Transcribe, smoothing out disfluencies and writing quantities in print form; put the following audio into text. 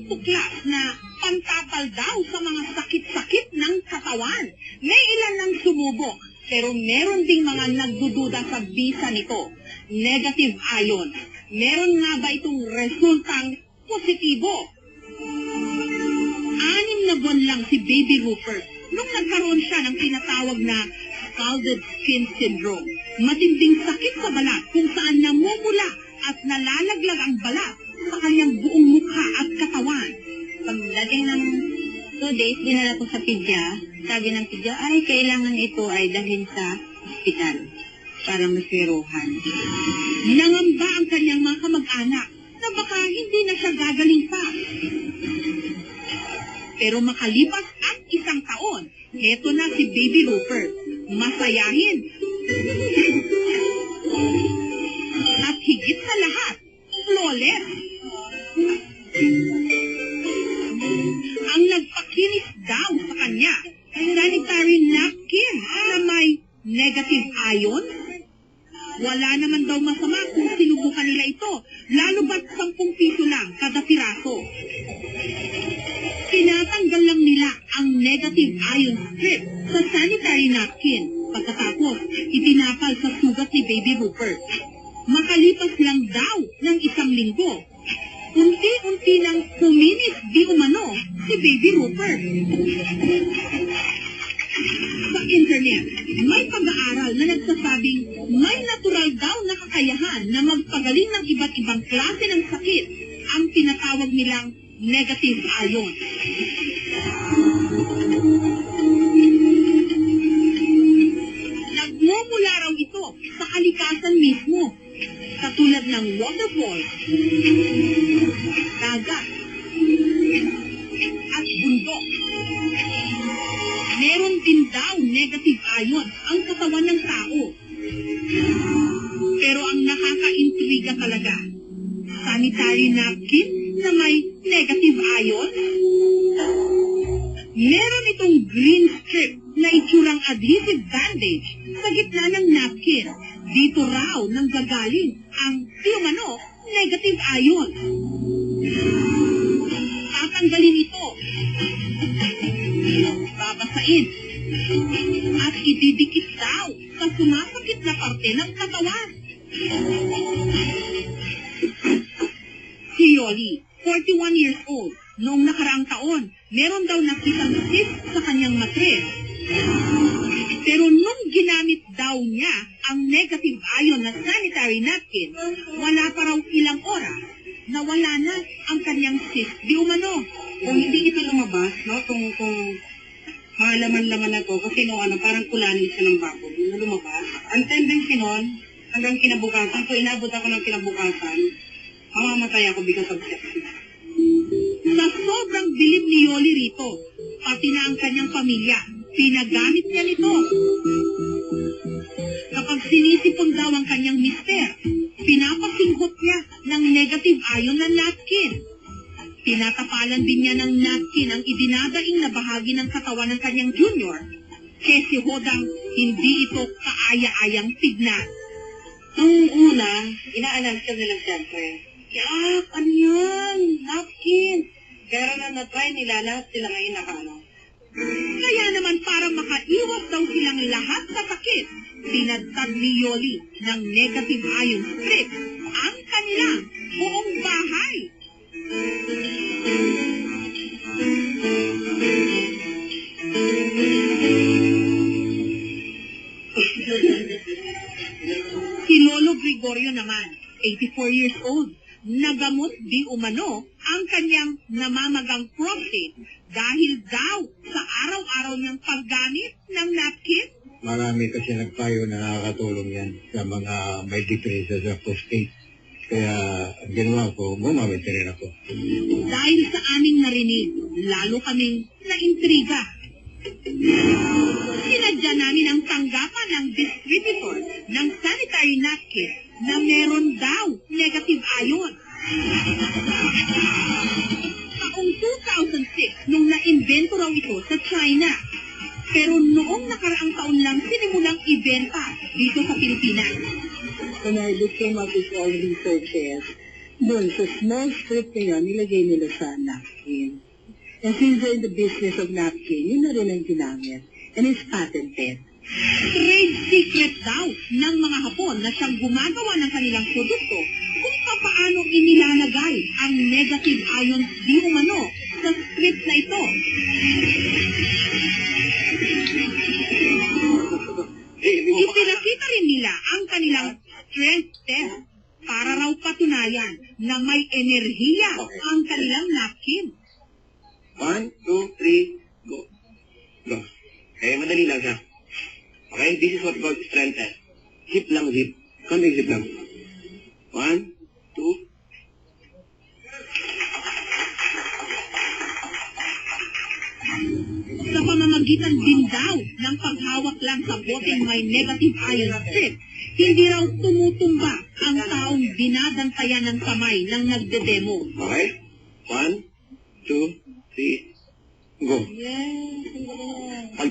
tuklas na pantapal daw sa mga sakit-sakit ng katawan. May ilan nang sumubok, pero meron ding mga nagdududa sa bisa nito. Negative ion. Meron nga ba itong resultang positibo? 6 na buwan lang si Baby Rupert nung nagkaroon siya ng tinatawag na scalded skin syndrome. Matinding sakit sa balat kung saan namumula at nalalaglag ang balat sa kanyang buong mukha at katawan. Pagdating ng 2 days, dinala ko sa pidya. Sabi ng pidya, ay kailangan ito ay dalhin sa ospital para masiruhan. Nangamba ang kanyang mga kamag-anak na baka hindi na siya gagaling pa. Pero makalipas ang 1 taon, heto na si Baby Rupert. Masayahin. At higit sa lahat, flawless. Ang nagpakinis daw sa kanya, sanitary napkin na may negative ion. Wala naman daw masama kung sinubukan nila ito, lalo ba't 10 piso lang kada piraso. Tinatanggal lang nila ang negative ion strip sa sanitary napkin. Pagkatapos, itinapal sa sugat ni Baby Rupert. Makalipas lang daw ng 1 linggo, unti-unti nang kuminis di umano si Baby Rupert. Sa internet, may pag-aaral na nagsasabing may natural daw na kakayahan na magpagaling ng iba't ibang klase ng sakit, ang tinatawag nilang negative ion. Nagmumula raw ito sa kalikasan mismo, katulad ng waterfall, dagat, at bundok. Meron din daw negative ion ang katawan ng tao. Pero ang nakaka-intriga talaga, sanitary napkin na may negative ion? Meron itong green strip na itsurang adhesive bandage sa gitna ng napkin. Dito raw nang gagaling ang umano negative ion. Tatanggalin ito, babasain, at ididikit daw sa sumasakit na parte ng katawan. Si Yoli, 41 years old, noong nakaraang taon, meron daw nakitang cyst sa kanyang matres. Pero nung ginamit daw niya ang negative ion na sanitary napkin, wala pa raw ilang oras, nawala na ang kanyang cyst di umano. Kung hindi ito lumabas, no, kung mga laman-laman na to, kasi no, parang kulanin siya ng baboy, na lumabas. Ang tendency nun, hanggang kinabukasan, so inabot ako ng kinabukasan, mamamatay ako because of sepsis. Sa sobrang bilib ni Yoli rito, pati na ang kanyang pamilya, pinagamit niya nito. Kapag sinisipon daw ang kanyang mister, pinapasinghot niya ng negative ion na napkin. Tinatapalan din niya ng napkin ang idinadaing na bahagi ng katawan ng kanyang junior, kasi hodang hindi ito kaaya-ayang tignan. Nung una, ina-analyze nila siyempre, yak, ano yan? Napkin. Pero na na-try nila, lahat sila ngayon nakaano. Kaya naman para makaiwas daw silang lahat sa sakit, tinadtad ni Yoli ng negative ion strip ang kanilang buong bahay. Si Lolo Gregorio naman, 84 years old, nagamot di umano ang kanyang namamagang prostate dahil daw sa araw-araw niyang paggamit ng napkin. Marami kasi nagpayo na nakakatulong yan sa mga may depresya sa prostate. Kaya ang ginawa ko, gumamit rin ako. Dahil sa aming narinig, lalo kaming naintriga. Sinadya namin ang tanggapan ng distributor ng sanitary napkin na meron daw negative ion. Taong 2006 nung na-invento raw ito sa China. Pero noong nakaraang taon lang sinimulang ibenta dito sa Pilipinas. When I looked at all researches, Doon, sa small strip na yun, nilagay nila sa napkin. And since they're in the business of napkin, yun na rin ang ginamit. And it's patented. Trade secret daw ng mga Hapon na siyang gumagawa ng kanilang produkto kung paano inilalagay ang negative ions di umano sa strip na ito. Ipinakita rin nila ang kanilang strength test para raw patunayan na may enerhiya ang kanilang napkin. 1, 2, 3, go. Go. Madali lang siya. Okay, this is what we call strength test. Zip lang, zip. Konting zip lang. 1, 2. Sa pamamagitan din daw ng paghawak lang sa boteng may negative ion strip, hindi raw tumutumba ang taong binadantayan ng kamay ng nagde-demo. Okay? 1, 2, 3, go. Yes. Pag